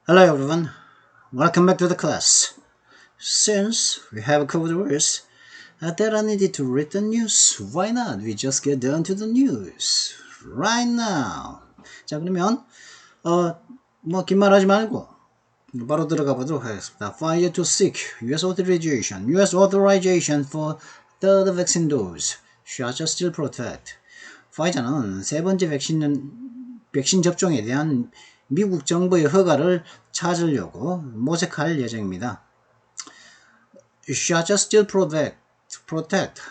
Hello everyone, welcome back to the class. Since we have covered words that are needed to read the news, why not we just get down to the news right now. 자 그러면 긴 말하지 말고 바로 들어가 보도록 하겠습니다. Pfizer to seek US authorization for third vaccine dose. Shots still protect. 파이자는 세 번째 백신 접종에 대한 미국 정부의 허가를 찾으려고 모색할 예정입니다. Shots still protect.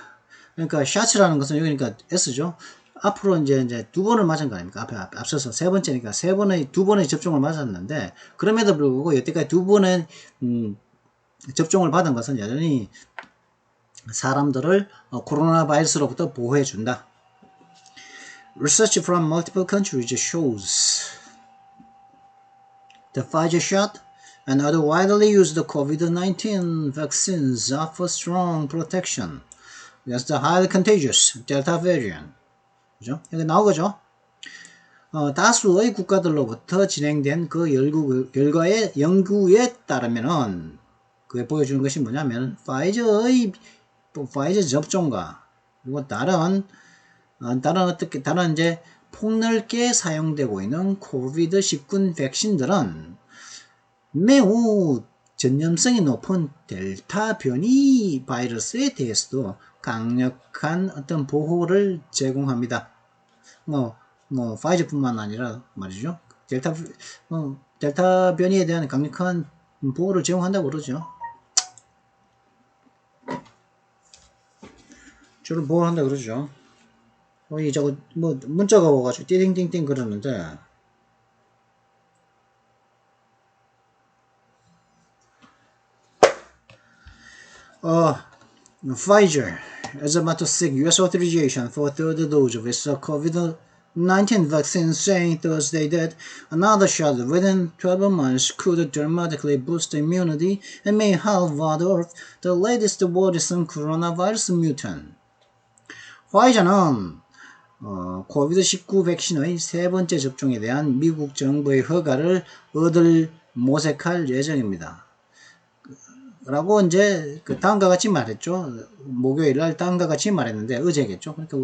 그러니까 shots라는 것은 여기니까 S죠. 앞으로 이제 두 번을 맞은 거 아닙니까? 앞서서 세 번째니까 두 번의 접종을 맞았는데, 그럼에도 불구하고 여태까지 두 번의 접종을 받은 것은 여전히 사람들을 코로나 바이러스로부터 보호해 준다. Research from multiple countries shows the Pfizer shot and other widely used COVID-19 vaccines offer strong protection against the highly contagious Delta variant. 그죠? 여기 나오죠? 다수의 국가들로부터 진행된 그 연구에 따르면은 그게 보여주는 것이 뭐냐면 파이저 접종과 그리고 다른 이제 폭넓게 사용되고 있는 코비드-19 백신들은 매우 전염성이 높은 델타 변이 바이러스에 대해서도 강력한 어떤 보호를 제공합니다. 파이저뿐만 아니라 말이죠. 델타 변이에 대한 강력한 보호를 제공한다고 그러죠. 저를 보호한다고 그러죠. 저거 문자가 와가지고 띠딩띵띵 그러는데 Pfizer is about to seek US authorization for a third dose of its COVID-19 vaccine, saying Thursday that another shot within 12 months could dramatically boost immunity and may help ward off the latest worrisome coronavirus mutant. 화이자는 코비드-19 백신의 세 번째 접종에 대한 미국 정부의 허가를 얻을 모색할 예정입니다. 라고 이제 다음과 같이 말했죠. 목요일날 다음과 같이 말했는데 어제겠죠. 그러니까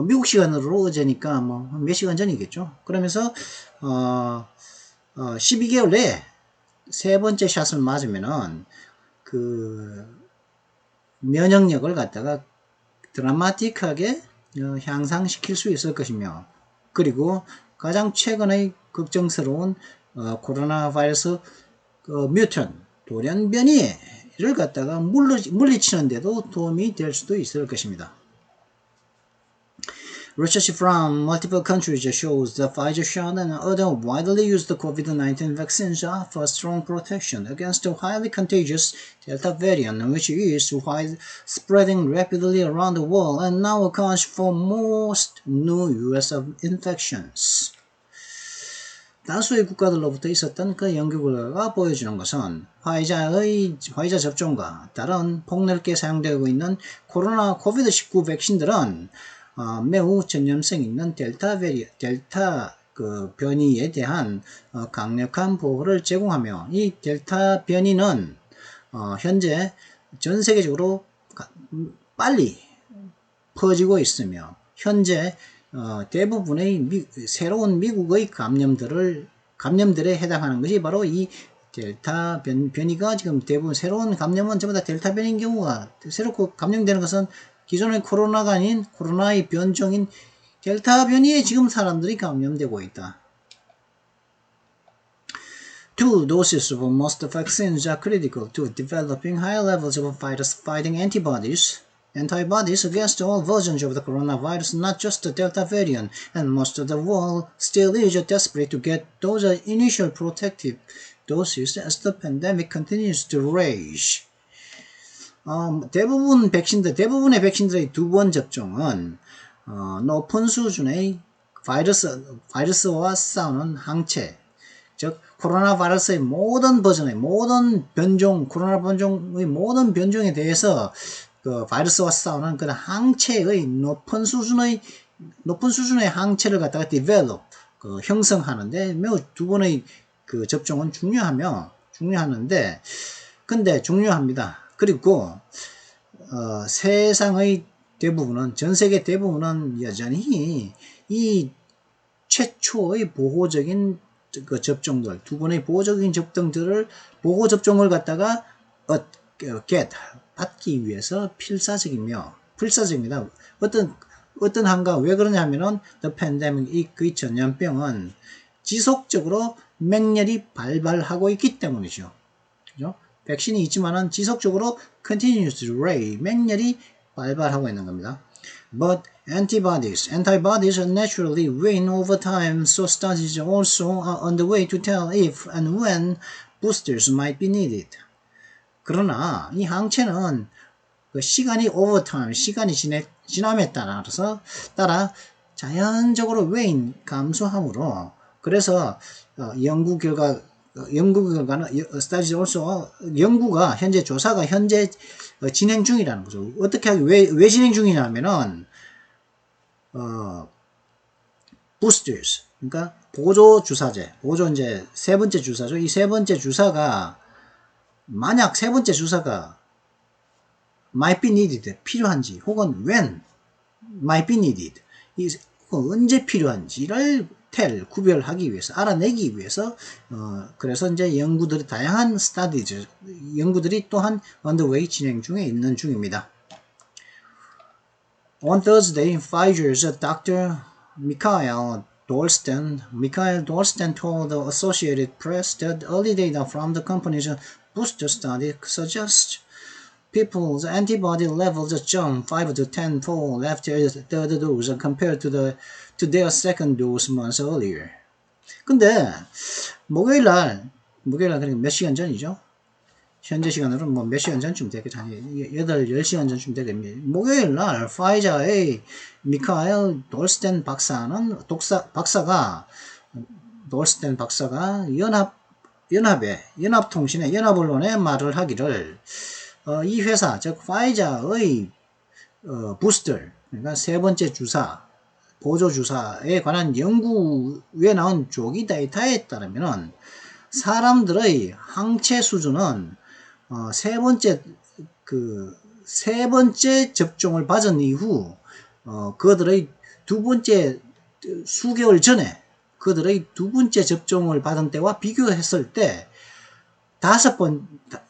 미국 시간으로 어제니까 몇 시간 전이겠죠. 그러면서 12개월 내에 세 번째 샷을 맞으면은 그 면역력을 갖다가 드라마틱하게 향상시킬 수 있을 것이며, 그리고 가장 최근의 걱정스러운 코로나 바이러스 뮤턴 돌연 변이를 갖다가 물리치는 데도 도움이 될 수도 있을 것입니다. Research from multiple countries shows the Pfizer shot and other widely used COVID-19 vaccines offer strong protection against the highly contagious Delta variant, which is spreading rapidly around the world and now accounts for most new U.S. infections. 다수의 국가들로부터 있었던 그 연구 결과가 보여주는 것은 화이자 접종과 다른 폭넓게 사용되고 있는 코비드-19 백신들은 매우 전염성 있는 델타 변이에 대한 강력한 보호를 제공하며, 이 델타 변이는 현재 전 세계적으로 빨리 퍼지고 있으며, 현재 대부분의 새로운 미국의 감염들에 해당하는 것이 바로 이 델타 변이가 지금 대부분 새로운 감염은 전부 다 델타 변이인 경우가, 새롭고 감염되는 것은 기존의 코로나가 아닌 코로나의 변종인 델타 변이에 지금 사람들이 감염되고 있다. Two doses of most vaccines are critical to developing high levels of virus-fighting antibodies against all versions of the coronavirus, not just the Delta variant, and most of the world still is desperate to get those initial protective doses as the pandemic continues to rage. 대부분의 백신들의 두 번 접종은 높은 수준의 바이러스와 싸우는 항체, 즉 코로나 바이러스의 모든 버전의 코로나 변종의 모든 변종에 대해서 그 바이러스와 싸우는 그런 항체의 높은 수준의 항체를 갖다가 develop, 그 형성하는데 매우 두 번의 그 접종은 중요하는데 근데 중요합니다. 그리고 세상의 대부분은 전 세계 대부분은 여전히 이 최초의 보호적인 그 접종들 두 번의 보호적인 보호 접종을 갖다가 받기 위해서 필사적입니다. 어떤 한가 왜 그러냐면은 the pandemic 그 전염병은 지속적으로 맹렬히 발발하고 있기 때문이죠. 그죠? 백신이 있지만은 지속적으로 continuous ray 맹렬히 발발하고 있는 겁니다. But antibodies naturally wane over time, so studies also are underway to tell if and when boosters might be needed. 그러나 이 항체는 그 시간이 over time, 시간이 지남에 따라 자연적으로 wane 감소함으로 그래서 연구 결과는 studies also 연구가 현재 조사가 현재 진행 중이라는 거죠. 어떻게 하기 왜 진행 중이냐면은 boosters 그러니까 보조 이제 세 번째 주사죠. 이 세 번째 주사가 만약 세 번째 주사가 might be needed 필요한지 혹은 when might be needed 언제 필요한지를 구별하기 위해서 알아내기 위해서 그래서 이제 다양한 연구들이 또한 underway 진행 중에 있는 중입니다. On Thursday, Pfizer's Dr. Michael Dolsten told the Associated Press that early data from the company's booster study suggests people's antibody levels jump 5 to 10-fold after the third dose compared to their second dose months earlier. 근데 목요일날 그러니까 몇 시간 전이죠. 현재 시간으로 뭐 몇 시간 전쯤 되겠죠. 10시간 전쯤 되겠습니다. 목요일날 파이자의 미카엘 돌스텐 박사가 연합통신의 말을 하기를 이 회사 즉 파이자의 부스터 그러니까 세 번째 주사 보조 주사에 관한 연구에 나온 조기 데이터에 따르면은 사람들의 항체 수준은 세 번째 접종을 받은 이후 그들의 수개월 전에 그들의 두 번째 접종을 받은 때와 비교했을 때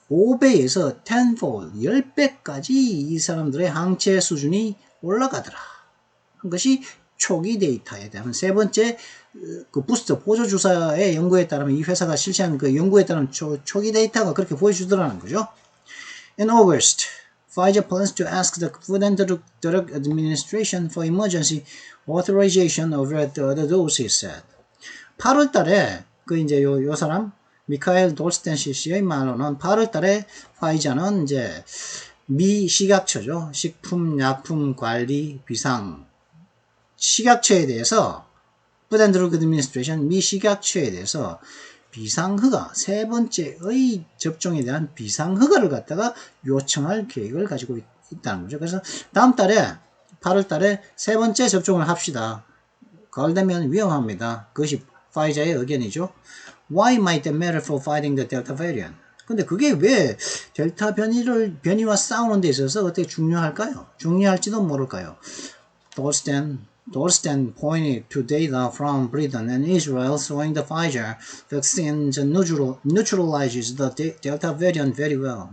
5배에서 10fold, 10배까지 이 사람들의 항체 수준이 올라가더라. 그것이 초기 데이터에 대한 세 번째 그 부스터 보조 주사의 연구에 따르면 이 회사가 실시한 그 연구에 따른 초기 데이터가 그렇게 보여주더라는 거죠. In August, Pfizer plans to ask the Food and Drug Administration for emergency authorization of the dose, he said. 8월 달에 그 이제 요 사람 미카엘 돌스텐 씨의 말로는 8월 달에 파이자는 이제 미식약처죠. 식품약품관리 비상 식약처에 대해서 Food and Drug Administration 미식약처에 대해서 비상허가 세 번째의 접종에 대한 비상허가를 갖다가 요청할 계획을 가지고 있다는 거죠. 그래서 다음 달에 8월 달에 세 번째 접종을 합시다. 가을 되면 위험합니다. 그것이 파이자의 의견이죠. Why might that matter for fighting the Delta variant? 근데 그게 왜 델타 변이와 싸우는 데 있어서 어떻게 중요할까요? 중요할지도 모를까요? Dolsten pointed to data from Britain and Israel showing the Pfizer vaccine neutralizes the Delta variant very well.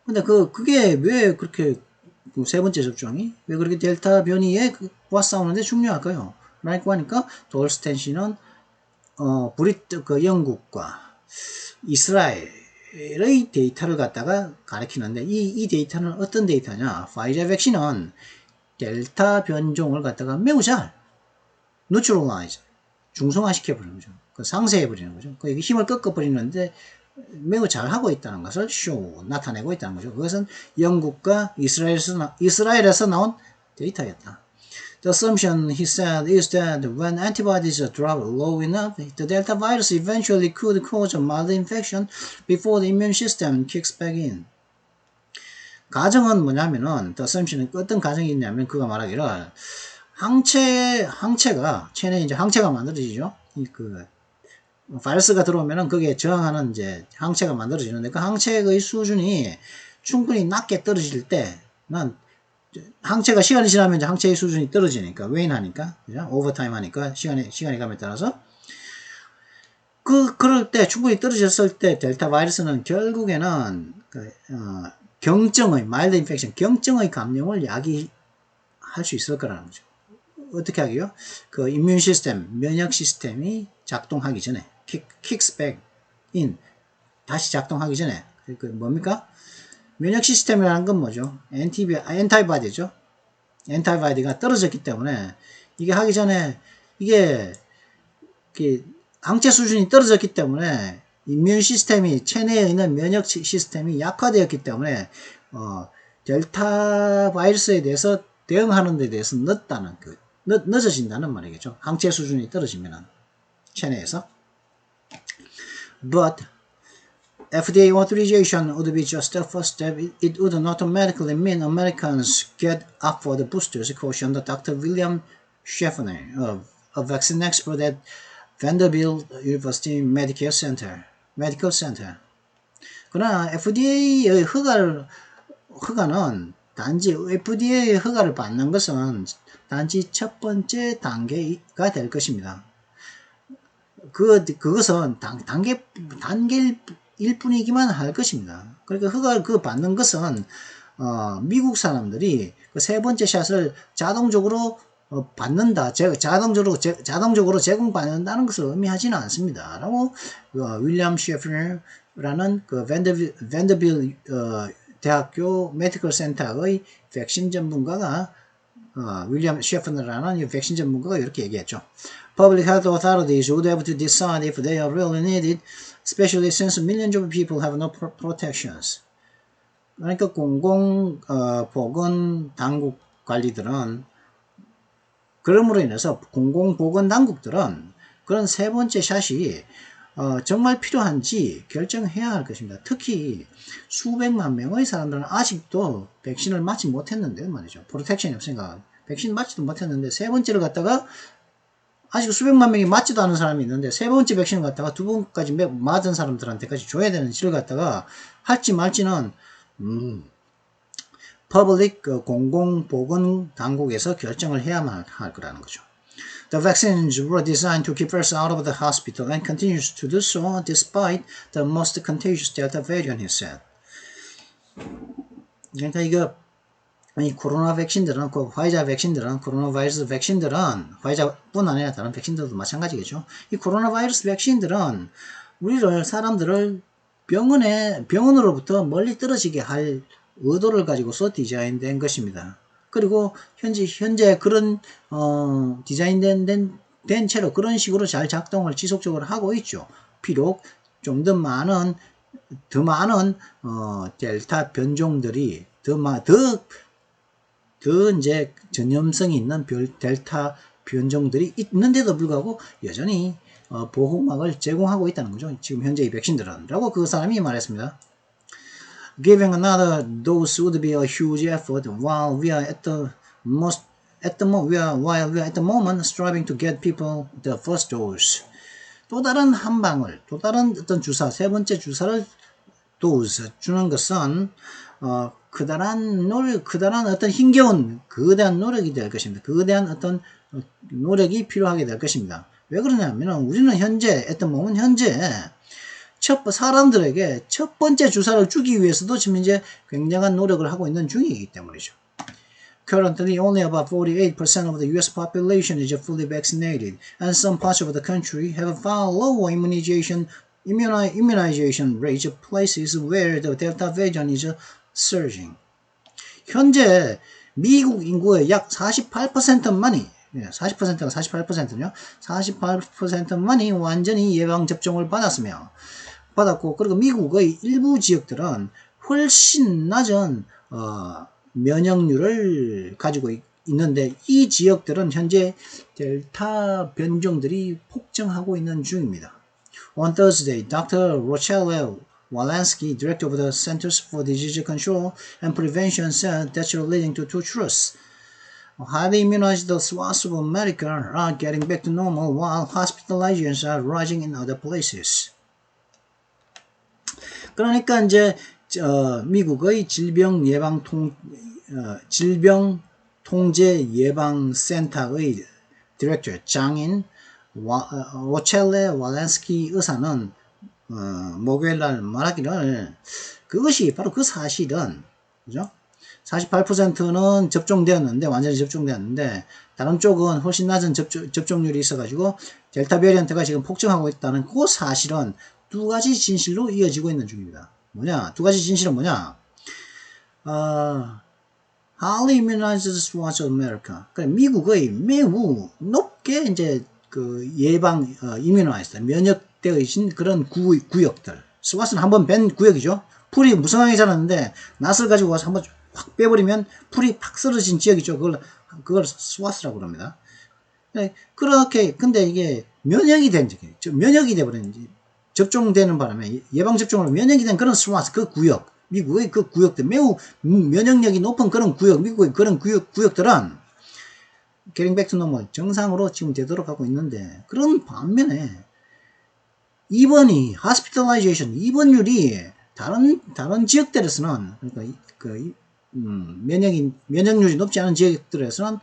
근데 그게 왜 그렇게 세 번째 접종이 왜 그렇게 델타 변이와 싸우는데 중요할까요? 라고 하니까 돌스텐 씨는 영국과 이스라엘의 데이터를 갖다가 가리키는데 이 데이터는 어떤 데이터냐? 파이자 백신은 델타 변종을 갖다가 매우 잘 neutralize 중성화시켜버리는 거죠. 상쇄해버리는 거죠. 힘을 꺾어버리는데 매우 잘하고 있다는 것을 나타내고 있다는 거죠. 그것은 영국과 이스라엘에서 나온 데이터였다. The assumption, he said, is that when antibodies drop low enough, the Delta virus eventually could cause a mild infection before the immune system kicks back in. 가정은 뭐냐면은, the assumption은 어떤 가정이 있냐면, 그가 말하기를, 항체가 체내에 이제 항체가 만들어지죠. 바이러스가 들어오면은 거기에 저항하는 이제 항체가 만들어지는데 그 항체의 수준이 충분히 낮게 떨어질 때는 항체가 시간이 지나면 이제 항체의 수준이 떨어지니까 웨인하니까 그죠? 오버타임 하니까 시간이 감에 따라서 그럴 때 충분히 떨어졌을 때 델타 바이러스는 결국에는 경증의 마일드 인펙션 경증의 감염을 야기할 수 있을 거라는 거죠. 어떻게 하게요? 그 이뮨 시스템 면역 시스템이 작동하기 전에 kicks back in 다시 작동하기 전에 그 뭡니까? 면역 시스템이라는 건 뭐죠? 엔타이바디죠. 엔타이바디가 떨어졌기 때문에 이게 하기 전에 이게 항체 수준이 떨어졌기 때문에 이뮨 시스템이 체내에 있는 면역 시스템이 약화되었기 때문에 델타 바이러스에 대해서 대응하는 데 대해서 늦어진다는 말이겠죠. 항체 수준이 떨어지면은 체내에서. But FDA authorization would be just a first step. It would not automatically mean Americans get Oxford boosters, cautioned Dr. William Schaffner, a vaccine expert at Vanderbilt University Medical Center. 그러나 FDA의 허가는 단지 FDA의 허가를 받는 것은 단지 첫 번째 단계가 될 것입니다. 그것은 단계일 뿐이기만 할 것입니다. 그러니까 허가를 받는 것은 미국 사람들이 그 세 번째 샷을 자동적으로 받는다, 자동적으로 제공받는다는 것을 의미하지는 않습니다. 라고 윌리엄 셰프너라는 그 밴더빌 대학교 메디컬 센터의 백신 전문가가 윌리엄 셰프너라는 백신 전문가가 이렇게 얘기했죠. Public health authorities would have to decide if they are really needed, especially since millions of people have no protections. 그러니까 공공보건 당국 관리들은 그러므로 인해서 공공보건 당국들은 그런 세 번째 샷이 정말 필요한지 결정해야 할 것입니다. 특히 수백만 명의 사람들은 아직도 백신을 맞지 못했는데 말이죠. 프로텍션이 없으니까 백신 맞지도 못했는데 세 번째를 갖다가 아직 수백만 명이 맞지도 않은 사람이 있는데 세 번째 백신을 갖다가 두 번까지 맞은 사람들한테까지 줘야 되는 일을 갖다가 할지 말지는 퍼블릭 공공보건 당국에서 결정을 해야만 할 거라는 거죠. The vaccines were designed to keep us out of the hospital and continues to do so despite the most contagious Delta variant, he said. 그러니까 이 코로나 백신들은, 화이자 백신들은, 코로나 바이러스 백신들은, 화이자뿐 아니라 다른 백신들도 마찬가지겠죠. 이 코로나 바이러스 백신들은 사람들을 병원으로부터 멀리 떨어지게 할 의도를 가지고서 디자인된 것입니다. 그리고 현재 그런 디자인된 채로 그런 식으로 잘 작동을 지속적으로 하고 있죠. 비록 좀 더 많은 델타 변종들이 더 이제 전염성이 있는 델타 변종들이 있는데도 불구하고 여전히 보호막을 제공하고 있다는 거죠. 지금 현재 이 백신들은. 라고 그 사람이 말했습니다. Giving another dose would be a huge effort while we are at the moment striving to get people the first dose. 또 다른 어떤 주사, 세 번째 주사를 dose 주는 것은 그다란 어떤 힘겨운 거대한 노력이 될 것입니다. 거대한 어떤 노력이 필요하게 될 것입니다. 왜 그러냐면 우리는 현재 사람들에게 첫 번째 주사를 주기 위해서도 지금 이제 굉장한 노력을 하고 있는 중이기 때문이죠. Currently, only about 48% of the U.S. population is fully vaccinated, and some parts of the country have far lower immunization rates of places where the Delta variant is surging. 현재 미국 인구의 약 48%만이 40%가 48%요. 48%만이 완전히 예방접종을 받았고 그리고 미국의 일부 지역들은 훨씬 낮은 면역률을 가지고 있는데 이 지역들은 현재 델타 변종들이 폭증하고 있는 중입니다. On Thursday, Dr. Rochelle Walensky, director of the Centers for Disease Control and Prevention, said that's leading to two truths. highly immunized swaths of America are getting back to normal while hospitalizations are rising in other places. 그러니까 이제 미국의 질병통제예방센터의 디렉터 장인 로첼레 walensky 의사는 목요일날 말하기를 그것이 바로 그 사실은 그죠? 48%는 접종되었는데 완전히 접종되었는데 다른 쪽은 훨씬 낮은 접종률이 있어가지고 델타 베리언트가 지금 폭증하고 있다는 그 사실은 두 가지 진실로 이어지고 있는 중입니다. 뭐냐? 두 가지 진실은 뭐냐? highly immunized swaths of America. 그러니까 미국의 매우 높게 이제 그 예방 immunized 면역되어 있는 그런 구역들. 스와스는 한번 뺀 구역이죠. 풀이 무성하게 자랐는데 낫을 가지고 와서 한번 확 빼버리면 풀이 팍 쓰러진 지역이죠. 그걸 스와스라고 합니다. 그렇게 근데 이게 면역이 된 면역이 돼버렸는지 접종되는 바람에 예방접종으로 면역이 된 그런 스와스 그 구역 미국의 그 구역들 매우 면역력이 높은 그런 구역 미국의 그런 구역들은 getting back to normal 정상으로 지금 되도록 하고 있는데 그런 반면에 입원이 hospitalization 입원율이 다른 지역들에서는 그러니까 면역률이 높지 않은 지역들에서는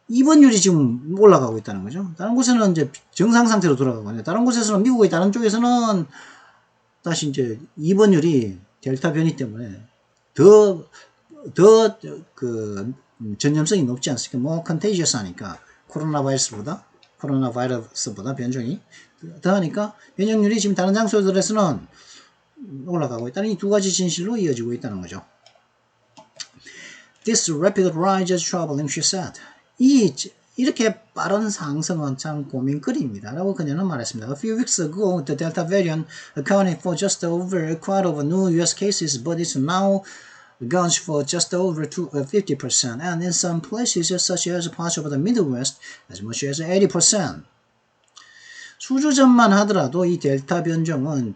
입원율이 지금 올라가고 있다는 거죠. 다른 곳에는 이제 정상 상태로 돌아가고 있는데 다른 곳에서는 미국의 다른 쪽에서는 다시 이제 입원율이 델타 변이 때문에 더 그 전염성이 높지 않습니까? 뭐 컨테이지어스 하니까 코로나 바이러스보다 변종이 더 하니까 면역률이 지금 다른 장소들에서는 올라가고 있다는 이 두 가지 진실로 이어지고 있다는 거죠. This rapid rise is troubling, she said. 이렇게 빠른 상승은 참 고민거리입니다. 라고 그녀는 말했습니다. A few weeks ago, the Delta variant accounted for just over a quarter of new US cases, but it's now accounts for just over 50%, and in some places, such as parts of the Midwest, as much as 80%. 수주 전만 하더라도 이 델타 변종은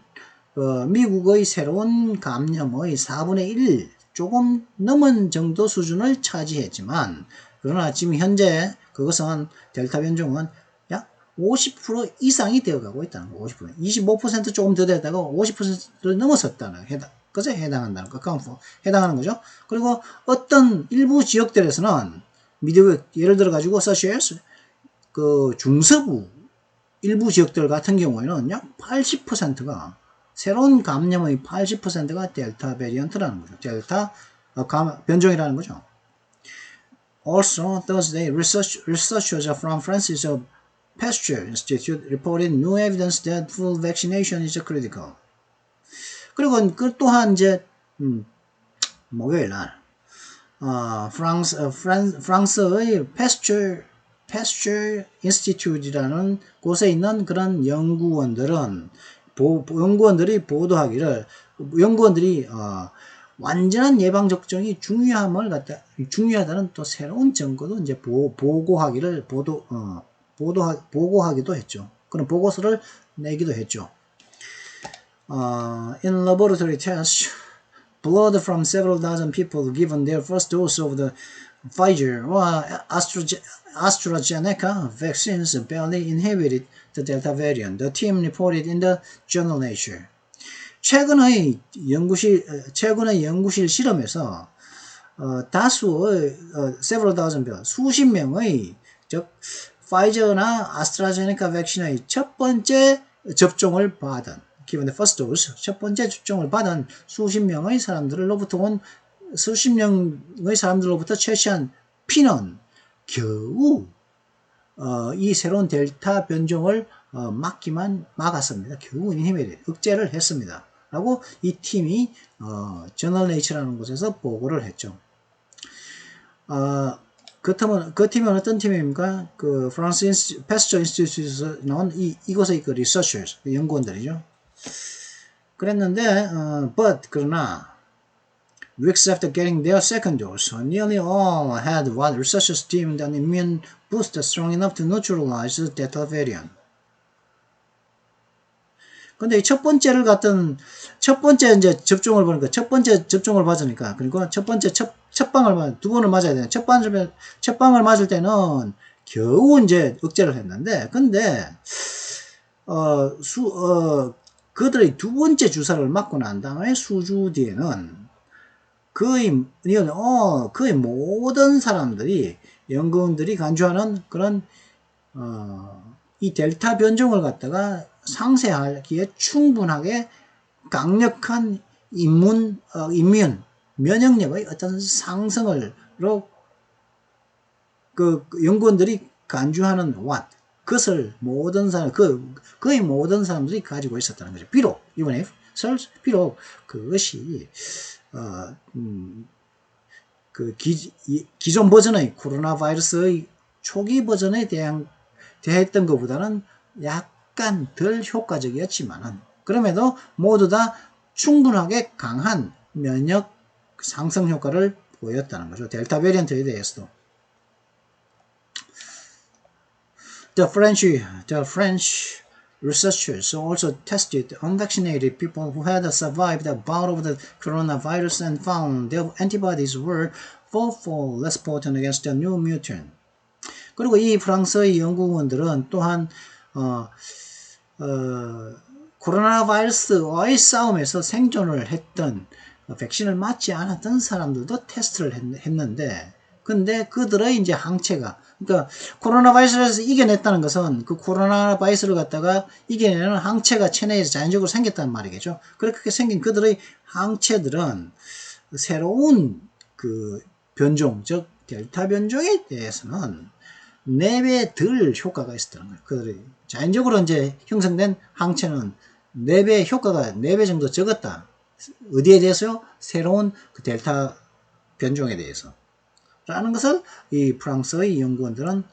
미국의 새로운 감염의 4분의 1, 조금 넘은 정도 수준을 차지했지만 그러나 지금 현재 그것은 델타 변종은 약 50% 이상이 되어가고 있다는 거. 50%, 25% 조금 더 되다가 50%를 넘어섰다는 것에 해당한다는 거. 해당하는 거죠. 그리고 어떤 일부 지역들에서는 미국 예를 들어 가지고 서시에스 그 중서부 일부 지역들 같은 경우에는 약 80%가 새로운 감염의 80%가 델타 베리언트라는 거죠. 델타 변종이라는 거죠. Also, Thursday, researchers from Francis Pasteur Institute reported new evidence that full vaccination is critical. 그리고 그 또한 이제 목요일 날 프랑스의 Pasteur Institute이라는 곳에 있는 그런 연구원들이 보도하기를 연구원들이 완전한 예방 접종이 중요하다는 또 새로운 증거도 이제 보고하기도 했죠. 그런 보고서를 내기도 했죠. In laboratory tests, blood from several dozen people given their first dose of the Pfizer or AstraZeneca vaccines barely inhibited the Delta variant, the team reported in the journal Nature. 최근의 연구실 실험에서 다수의 several dozen 별 수십 명의 즉 파이저나 아스트라제네카 백신의 첫 번째 접종을 받은 given the first dose 첫 번째 접종을 받은 수십 명의 사람들로부터 채취한 피는 겨우 이 새로운 델타 변종을 막았습니다. 겨우 억제를 했습니다. 라고 이 팀이 저널 네이처라는 곳에서 보고를 했죠. 그 팀은 어떤 팀입니까? 그 프랑스 패스처 인스티튜트에서 나온 이곳의 그 리서처스, 연구원들이죠. 그랬는데 그러나 weeks after getting their second dose, nearly all had what researchers deemed an immune boost strong enough to neutralize the Delta variant. 근데 이 첫 번째를 갖던, 첫 번째 이제 접종을 보니까, 첫 번째 접종을 맞으니까, 그리고 첫 번째 첫 방을, 두 번을 맞아야 되는, 첫 방을 맞을 때는 겨우 이제 억제를 했는데, 근데, 그들의 두 번째 주사를 맞고 난 다음에 수주 뒤에는 거의 모든 사람들이, 연구원들이 간주하는 그런, 이 델타 변종을 갖다가 상쇄하기에 충분하게 강력한 면역력의 어떤 상승을로 그 연구원들이 간주하는 그것을 거의 모든 사람들이 가지고 있었다는 거죠. 비록, 비록 그것이, 그 기존 버전의 코로나 바이러스의 초기 버전에 대했던 것보다는 약간 덜 효과적이었지만은, 그럼에도 모두 다 충분하게 강한 면역 상승 효과를 보였다는 거죠. 델타 베리언트에 대해서도. The French researchers also tested unvaccinated people who had survived a bout of the coronavirus and found their antibodies were fourfold less potent against the new mutant. 그리고 이 프랑스의 연구원들은 또한 코로나 바이러스와의 싸움에서 생존을 했던, 백신을 맞지 않았던 사람들도 테스트를 했는데, 근데 그들의 이제 항체가, 그러니까 코로나 바이러스에서 이겨냈다는 것은 그 코로나 바이러스를 갖다가 이겨내는 항체가 체내에서 자연적으로 생겼단 말이겠죠. 그렇게 생긴 그들의 항체들은 새로운 그 변종, 즉 델타 변종에 대해서는 4배 덜 효과가 있었다는 거예요. 그들이 자연적으로 이제 형성된 항체는 4배 효과가 4배 정도 적었다. 어디에 대해서요? 새로운 그 델타 변종에 대해서. 라는 것을 이 프랑스의 연구원들은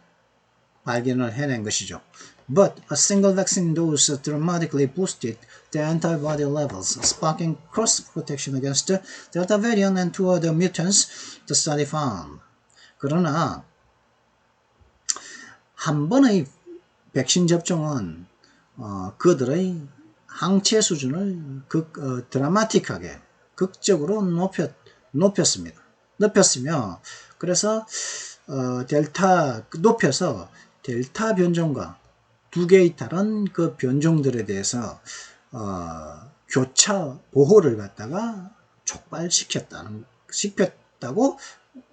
발견을 해낸 것이죠. But a single vaccine dose dramatically boosted the antibody levels, sparking cross-protection against the Delta variant and two other mutants, the study found. 그러나 한 번의 백신 접종은 그들의 항체 수준을 드라마틱하게, 극적으로 높였습니다. 높였으며, 그래서 높여서 델타 변종과 두 개의 다른 그 변종들에 대해서 교차 보호를 갖다가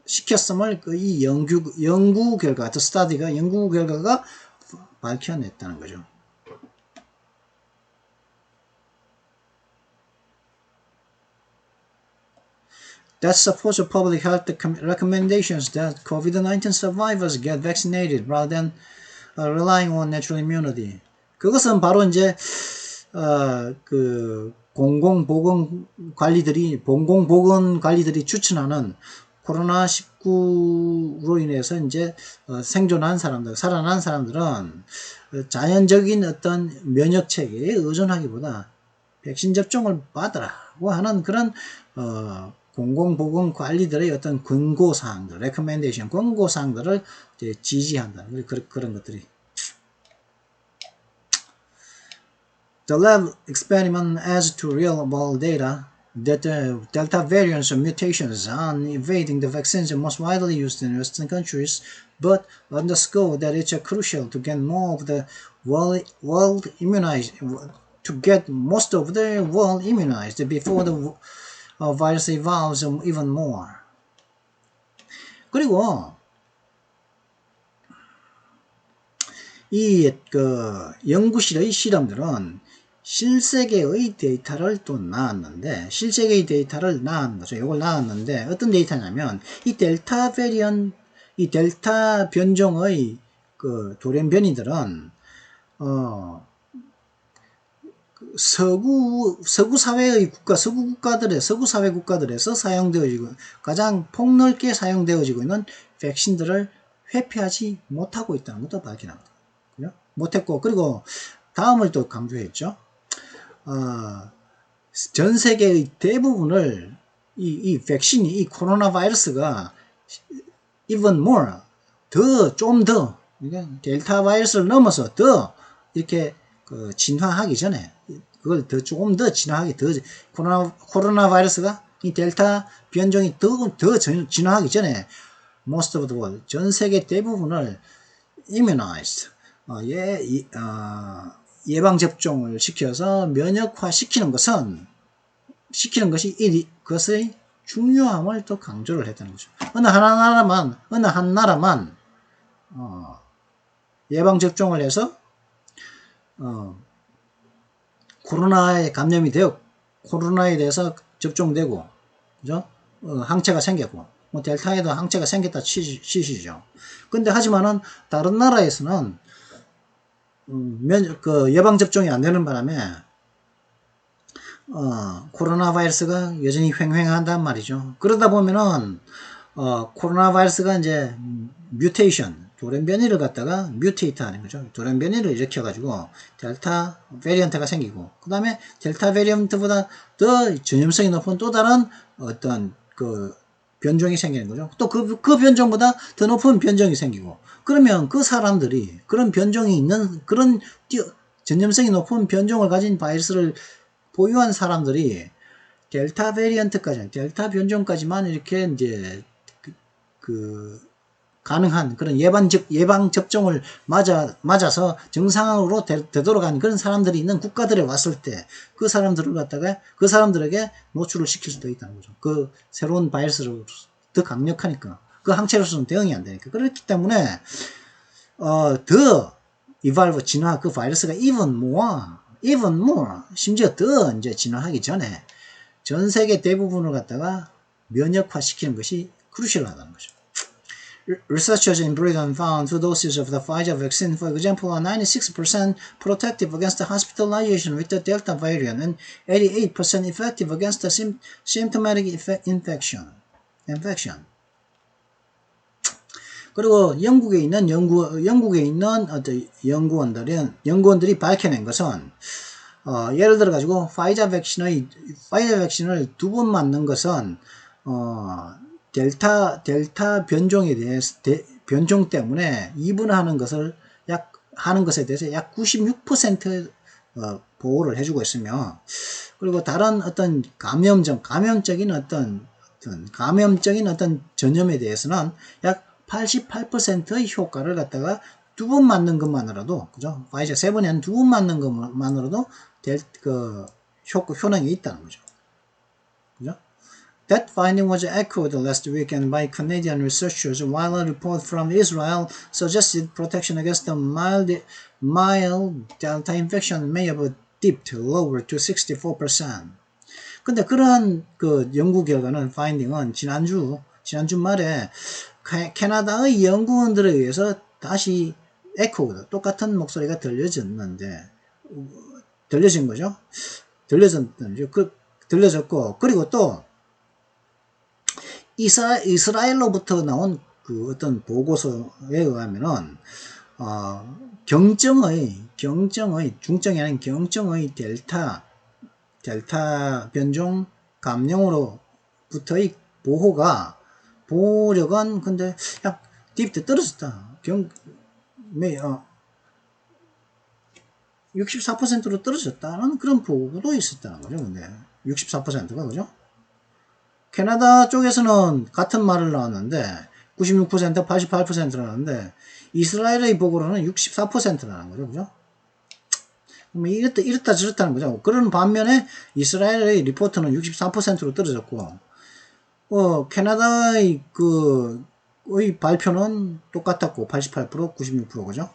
시켰음을 이 연구 결과가 밝혀냈다는 거죠. That supports public health recommendations that COVID-19 survivors get vaccinated rather than relying on natural immunity. 그것은 바로 이제 그 공공보건 관리들이 추천하는 코로나19로 인해서 이제 살아난 사람들은 자연적인 어떤 면역 체계에 의존하기보다 백신 접종을 받으라고 하는 그런 공공보건 관리들의 어떤 권고사항들, recommendation, 권고사항들을 지지한다. 그런 것들이. The lab experiment adds to real-world data that the Delta variants of mutations are evading the vaccines most widely used in Western countries, but underscore that it's crucial to get more of the world immunized, before the virus evolves even more. 그리고 이 연구실의 실험들은 실세계의 데이터를 또 낳았는데, 이걸 낳았는데, 어떤 데이터냐면, 이 델타 변종의 그 돌연 변이들은, 서구 사회 국가들에서 사용되어지고, 가장 폭넓게 사용되어지고 있는 백신들을 회피하지 못하고 있다는 것도 밝혀납니다. 못했고, 그리고 다음을 또 강조했죠. 전 세계의 대부분을 이 백신이, 이 코로나 바이러스가 even more, 좀 더, 델타 바이러스를 넘어서 더 이렇게 진화하기 전에, 그걸 조금 더 진화하기, 코로나 바이러스가 이 델타 변종이 더 진화하기 전에 most of the world, 전 세계 대부분을 immunized, 예방접종을 시켜서 면역화 시키는 것이 그것의 중요함을 또 강조를 했다는 거죠. 어느 한 나라만 예방접종을 해서 코로나에 감염이 되어 코로나에 대해서 접종되고, 그죠? 항체가 생겼고, 뭐 델타에도 항체가 생겼다 치시죠. 근데 하지만은 다른 나라에서는 예방접종이 안 되는 바람에 코로나 바이러스가 여전히 횡행한단 말이죠. 그러다 보면은 코로나 바이러스가 이제 뮤테이션, 돌연변이를 갖다가 뮤테이트 하는 거죠. 돌연변이를 일으켜가지고 델타 베리언트가 생기고, 그 다음에 델타 베리언트보다 더 전염성이 높은 또 다른 어떤 변종이 생기는 거죠. 또 그 변종보다 더 높은 변종이 생기고, 그러면 그 사람들이 그런 변종이 있는, 그런 전염성이 높은 변종을 가진 바이러스를 보유한 사람들이 델타 베리언트까지, 델타 변종까지만 이렇게 이제 가능한 그런 예방 접종을 맞아서 정상으로 되도록 한 그런 사람들이 있는 국가들에 왔을 때 그 사람들에게 노출을 시킬 수도 있다는 거죠. 그 새로운 바이러스로 더 강력하니까 그 항체로서는 대응이 안 되니까. 그렇기 때문에 더 evolve 진화, 그 바이러스가 even more 심지어 더 이제 진화하기 전에 전 세계 대부분을 갖다가 면역화 시키는 것이 크루셜하다는 거죠. Researchers in Britain found 2 doses of the Pfizer vaccine, for example, are 96% protective against the hospitalization with the Delta variant and 88% effective against the symptomatic infection. 그리고 영국에 있는 어떤 연구원들이 밝혀낸 것은 예를 들어 가지고 파이자 백신을 2번 맞는 것은 델타 변종에 대해서 변종 때문에 입원하는 하는 것에 대해서 약 96% 보호를 해주고 있으며, 그리고 다른 어떤 감염적인 어떤 전염에 대해서는 약 88%의 효과를 갖다가 2번 맞는 것만으로도, 그죠? 파이자 3번에 한 2번 맞는 것만으로도 효능이 있다는 거죠. 그죠? That finding was echoed last weekend by Canadian researchers, while a report from Israel suggested protection against the mild Delta infection may have dipped lower to 64%. 근데 그러한 연구 결과는, 파인딩은 지난주 말에 캐나다의 연구원들에 의해서 다시 에코드, 똑같은 목소리가 들려진 거죠. 들려졌고, 그리고 또 이스라엘로부터 나온 그 어떤 보고서에 의하면은 중증이 아닌 경증의 델타 변종 감염으로부터의 보호력은 근데 약 딥트 떨어졌다. 64%로 떨어졌다는 그런 보고도 있었다는 거죠. 근데 64%가, 그죠? 캐나다 쪽에서는 같은 말을 나왔는데 96%, 88% 나왔는데 이스라엘의 보고로는 64%라는 거죠. 그죠? 이랬다 저랬다는 거죠. 그런 반면에 이스라엘의 리포트는 64%로 떨어졌고, 캐나다의 의 발표는 똑같았고 88%, 96%, 그죠?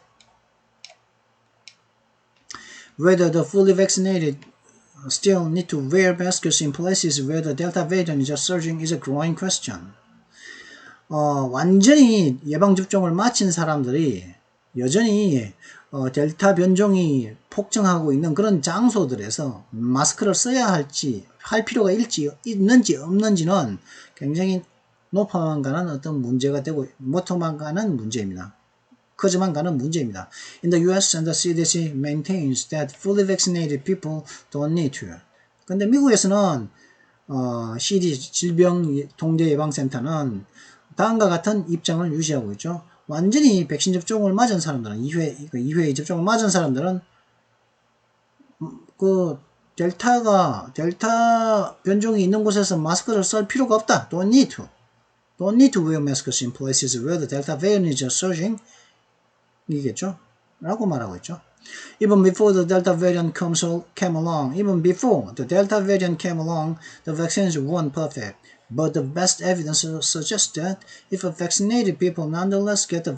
Whether the fully vaccinated still need to wear masks in places where the Delta variant is surging is a growing question. 완전히 예방접종을 마친 사람들이 여전히 델타 변종이 폭증하고 있는 그런 장소들에서 마스크를 써야 할 필요가 있는지 없는지는 굉장히 높아만 가는 어떤 문제가 되고, 못만 가는 문제입니다. 커져만 가는 문제입니다. In the US and the CDC maintains that fully vaccinated people don't need to. 근데 미국에서는 CDC 질병통제예방센터는 다음과 같은 입장을 유지하고 있죠. 완전히 백신 접종을 맞은 사람들은 2회 접종을 맞은 사람들은 델타 변종이 있는 곳에서 마스크를 쓸 필요가 없다. Don't need to wear masks in places where the Delta variant is surging. 이겠죠? 라고 말하고 있죠. Even before the Delta variant came along, even before the Delta variant came along, the vaccines weren't perfect. But the best evidence suggests that if vaccinated people nonetheless get the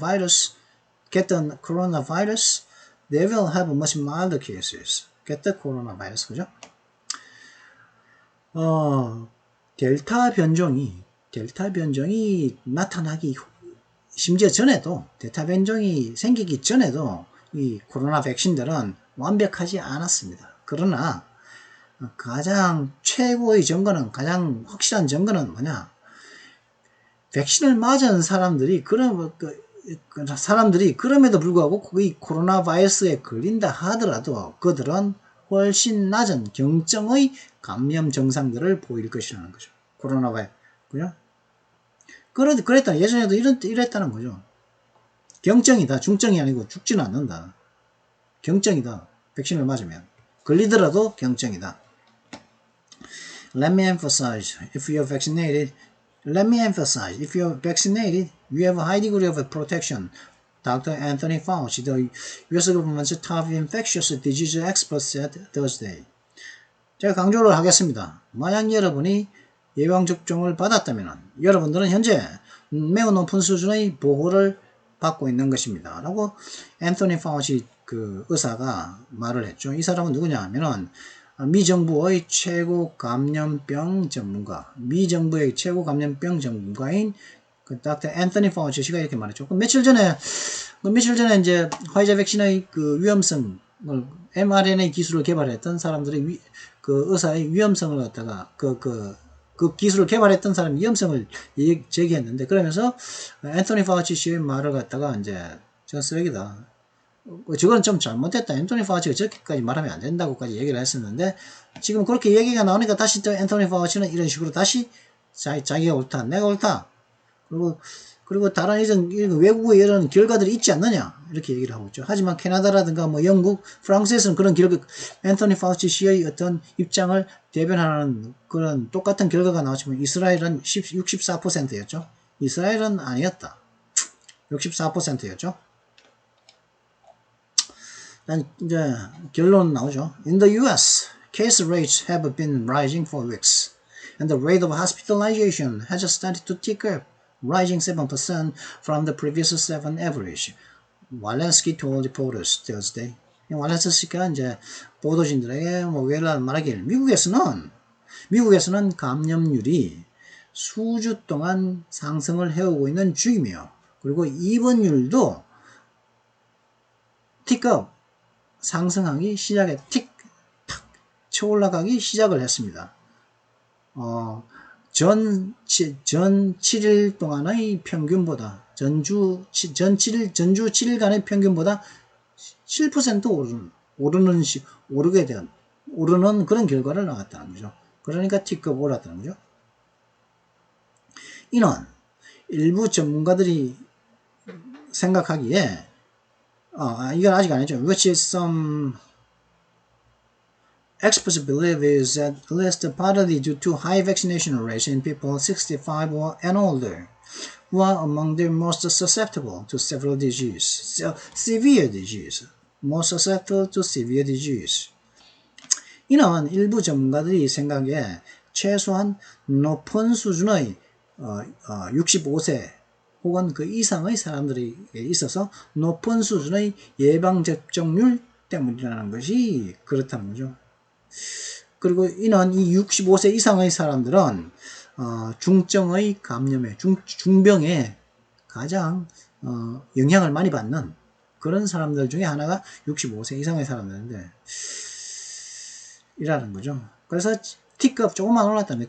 coronavirus, they will have much milder cases. Get the coronavirus, 그죠? 델타 변종이 나타나기 심지어 전에도 델타 변종이 생기기 전에도 이 코로나 백신들은 완벽하지 않았습니다. 그러나 가장 최고의 증거는 가장 확실한 증거는 뭐냐? 백신을 맞은 사람들이 그럼에도 불구하고 이 코로나 바이러스에 걸린다 하더라도 그들은 훨씬 낮은 경증의 감염 증상들을 보일 것이라는 거죠. 코로나 바이러스. 그죠? 그랬다. 예전에도 이랬다는 거죠. 경증이다. 중증이 아니고 죽지는 않는다. 경증이다. 백신을 맞으면. 걸리더라도 경증이다. Let me emphasize, if you're vaccinated, you have a high degree of protection. Dr. Anthony Fauci, the US government's top infectious disease expert said Thursday. 제가 강조를 하겠습니다. 만약 여러분이 예방접종을 받았다면 여러분들은 현재 매우 높은 수준의 보호를 받고 있는 것입니다. 라고 앤토니 파우치 그 의사가 말을 했죠. 이 사람은 누구냐 하면은 미 정부의 최고 감염병 전문가인 그 닥터 앤토니 파우치 씨가 이렇게 말했죠. 며칠 전에 이제 화이자 백신의 그 위험성을 mRNA 기술을 개발했던 사람들의 그 의사의 위험성을 갖다가 그 기술을 개발했던 사람이 위험성을 제기했는데 그러면서 앤토니 파우치 씨의 말을 갖다가 이제 저건 쓰레기다. 저건 좀 잘못됐다. 앤토니 파우치가 저렇게까지 말하면 안 된다고까지 얘기를 했었는데 지금 그렇게 얘기가 나오니까 다시 또 앤토니 파우치는 이런 식으로 다시 자기가 옳다. 내가 옳다. 그리고 다른 이런 외국의 이런 결과들이 있지 않느냐 이렇게 얘기를 하고 있죠. 하지만 캐나다라든가 뭐 영국, 프랑스에서는 그런 앤토니 파우치 씨의 어떤 입장을 대변하는 그런 똑같은 결과가 나왔지만 이스라엘은 64%였죠. 이스라엘은 아니었다. 64%였죠. 이제 결론 나오죠. In the US, case rates have been rising for weeks, and the rate of hospitalization has started to tick up, rising 7% from the previous 7 average. Walensky told reporters Thursday. 왈렌스 씨가 이제 보도진들에게 말하길 미국에서는 감염률이 수주 동안 상승을 해오고 있는 중이며 그리고 입원율도 틱업 상승하기 시작해 틱탁 쳐 올라가기 시작을 했습니다. 전 7일 동안의 평균보다 전주 7일간의 평균보다 7% 오르는 그런 결과를 나왔다는 거죠. 그러니까 틱업 올랐다는 거죠. 이는 일부 전문가들이 생각하기에 이건 아직 아니죠. Which is some experts believe is at least partly due to high vaccination rates in people 65 and older, who are among the most susceptible to severe disease. Most susceptible to severe disease. 이는 일부 전문가들이 생각에 최소한 높은 수준의 65세 혹은 그 이상의 사람들이 있어서 높은 수준의 예방접종률 때문이라는 것이 그렇다는 거죠. 그리고 이는 이 65세 이상의 사람들은 중증의 감염에 중병에 가장 영향을 많이 받는 그런 사람들 중에 하나가 65세 이상의 사람들인데 이라는 거죠. 그래서 T급 조금만 올랐다는 거예요.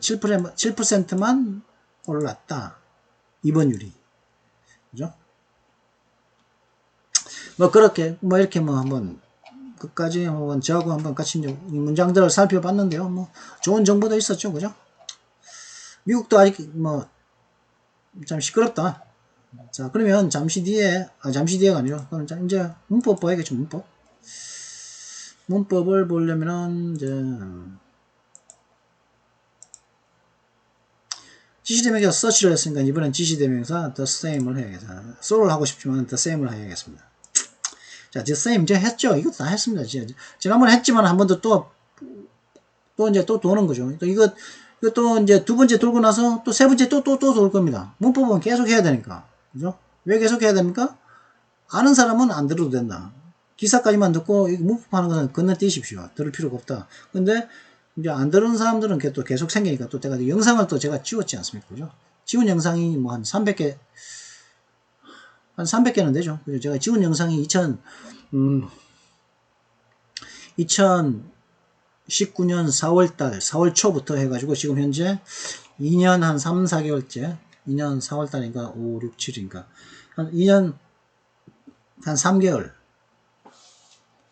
7%만 올랐다. 입원율이. 그죠? 그렇게, 이렇게 한번, 끝까지 저하고 한번 같이 이 문장들을 살펴봤는데요. 좋은 정보도 있었죠. 그죠? 미국도 아직, 참 시끄럽다. 자, 그러면 잠시 뒤에가 아니라, 그럼 이제 문법 봐야겠죠, 문법. 문법을 보려면은 이제 지시대명사 search를 했으니까 이번엔 지시대명사 the same을 해야겠다. so를 하고 싶지만 the same을 해야겠습니다. 자, the same 이제 했죠. 이거 다 했습니다. 지난번에 했지만 한 번 더 또 이제 또 도는 거죠. 또 이것도 이제 두 번째 돌고 나서 또 세 번째 또 돌 겁니다. 문법은 계속 해야 되니까. 그죠? 왜 계속 해야 됩니까? 아는 사람은 안 들어도 된다. 기사까지만 듣고 문법하는 것은 건너뛰십시오. 들을 필요가 없다. 근데 이제 안 들은 사람들은 또 계속 생기니까 또 제가 영상을 또 제가 지웠지 않습니까? 그죠? 지운 영상이 뭐 한 300개, 한 300개는 되죠. 그죠? 제가 지운 영상이 2019년 4월달, 4월 초부터 해가지고 지금 현재 2년 한 3, 4개월째, 2년 4월달이니까 5, 6, 7이니까 한 2년 한 3개월,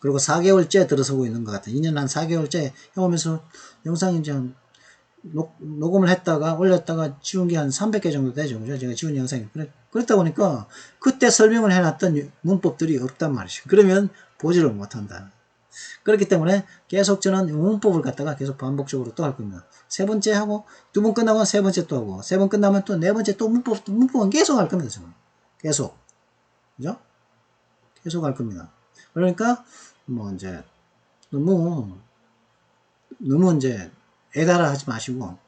그리고 4개월째 들어서고 있는 것 같아요. 2년 한 4개월째 해오면서 영상 이제 녹음을 했다가 올렸다가 지운 게 한 300개 정도 되죠. 그죠? 제가 지운 영상이. 그렇다 보니까 그때 설명을 해놨던 문법들이 없단 말이죠. 그러면 보지를 못한다. 그렇기 때문에 계속 저는 문법을 갖다가 계속 반복적으로 또 할 겁니다. 세 번째 하고, 두 번 끝나면 세 번째 또 하고, 세 번 끝나면 또 네 번째 또 문법은 계속 할 겁니다. 저는. 계속. 그죠? 계속 할 겁니다. 그러니까, 뭐, 이제, 너무 이제 애달아 하지 마시고,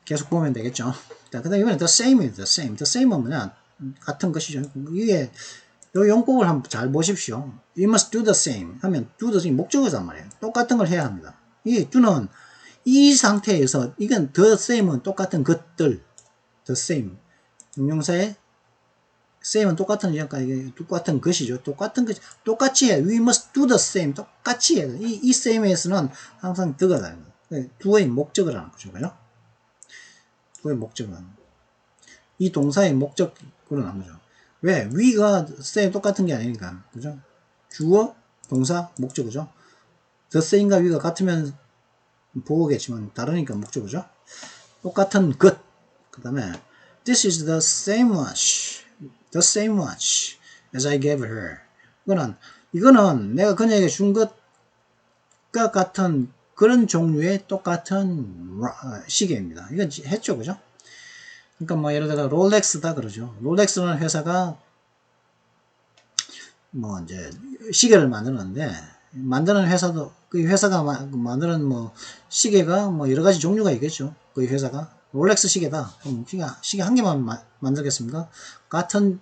계속 보면 되겠죠. 자, 그 다음에 이번에 the same입니다. the same. the same은 뭐냐? 같은 것이죠. 이게, 요 용법을 한번 잘 보십시오. You must do the same 하면 do the same 목적어란 말이에요. 똑같은 걸 해야 합니다. 이 do는 이 상태에서 이건 the same은 똑같은 것들, the same 명사의 same은 똑같은 것이죠. 똑같은 것, 똑같이 해. We must do the same. 똑같이 해. 이 same에서는 항상 the가 나요. do의 목적어라는 거죠. 그죠? do의 목적어. 이 동사의 목적으로 나온 거죠. 왜? we가 same 똑같은 게 아니니까. 그죠? 주어, 동사, 목적어죠. the same과 we가 같으면 보호겠지만 다르니까 목적어죠. 똑같은 것. 그 다음에 this is the same watch. the same watch as I gave her. 이거는 내가 그녀에게 준 것과 같은 그런 종류의 똑같은 시계입니다. 이건 했죠. 그죠? 그러니까 뭐 예를 들어 롤렉스다 그러죠. 롤렉스라는 회사가 뭐 이제 시계를 만드는 회사도 그 회사가 만드는 뭐 시계가 뭐 여러 가지 종류가 있겠죠. 그 회사가 롤렉스 시계다. 시계 한 개만 만들겠습니까? 같은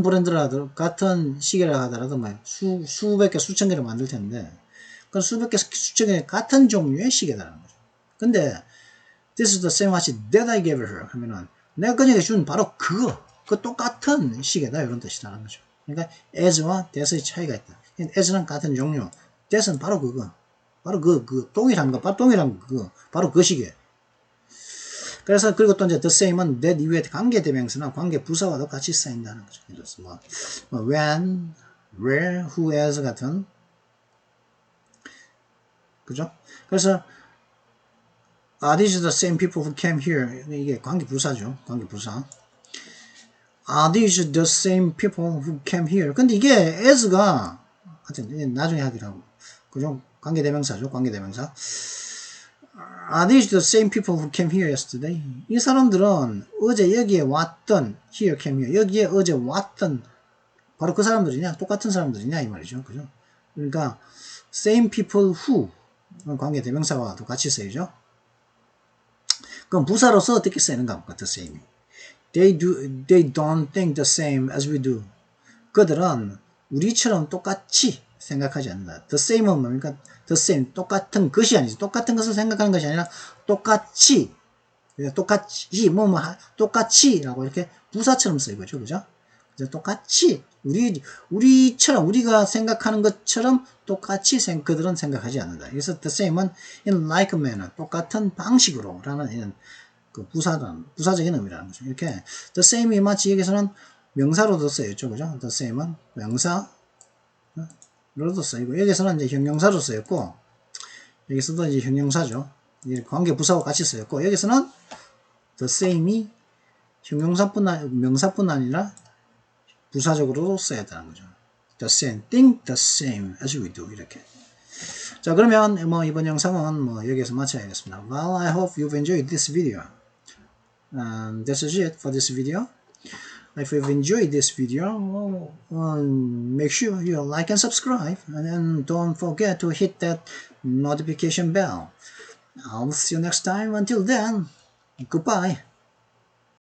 브랜드라도 같은 시계를 하더라도 뭐 수백 개 수천 개를 만들 텐데 그 수백 개 수천 개 같은 종류의 시계다라는 거죠. 근데 this is the same watch that I gave her 하면은 내가 그녀에게 준 바로 그 똑같은 시계다 이런 뜻이라는 거죠. 그러니까 as와 that의 차이가 있다. as는 같은 종류, that은 바로 그거, 바로 동일한 거, 바로 그 시계. 그래서 그리고 또 이제 the same은 that 이후에 관계 대명사나 관계 부사와도 같이 쓰인다는 거죠. 그래서 뭐 when, where, who, as 같은 그죠? 그래서 are these the same people who came here? 이게 관계 부사죠. 관계 부사. Are these the same people who came here? 근데 이게 as가 하여튼 나중에 하기로 하고 그죠? 관계대명사죠. 관계대명사. Are these the same people who came here yesterday? 이 사람들은 어제 여기에 왔던 here came here 여기에 어제 왔던 바로 그 사람들이냐? 똑같은 사람들이냐? 이 말이죠. 그죠? 그러니까 same people who 관계대명사와도 같이 쓰이죠. 그럼 부사로서 어떻게 쓰이는가 볼까? the same. They don't think the same as we do. 그들은 우리처럼 똑같이 생각하지 않는다. The same은 뭡니까? The same, 똑같은 것이 아니지. 똑같은 것을 생각하는 것이 아니라 똑같이라고 이렇게 부사처럼 쓰이고죠. 그죠? 똑같이 우리처럼 우리가 생각하는 것처럼 똑같이 그들은 생각하지 않는다. 그래서 the same은 in like manner, 똑같은 방식으로라는 이런 그 부사적인 의미라는 거죠. 이렇게 the same이 마치 여기서는 명사로도 쓰였죠. 그죠? the same은 명사로도 쓰이고 여기서는 이제 형용사로 쓰였고 여기서도 이제 형용사죠. 관계 부사와 같이 쓰였고 여기서는 the same이 명사뿐 아니라 부사적으로도 써야 되는 거죠. the same, think the same as we do 이렇게 자, 그러면 이번 영상은 여기에서 마쳐야겠습니다. Well, I hope you've enjoyed this video. This is it for this video. If you've enjoyed this video, make sure you like and subscribe, and then don't forget to hit that notification bell. I'll see you next time. Until then, goodbye.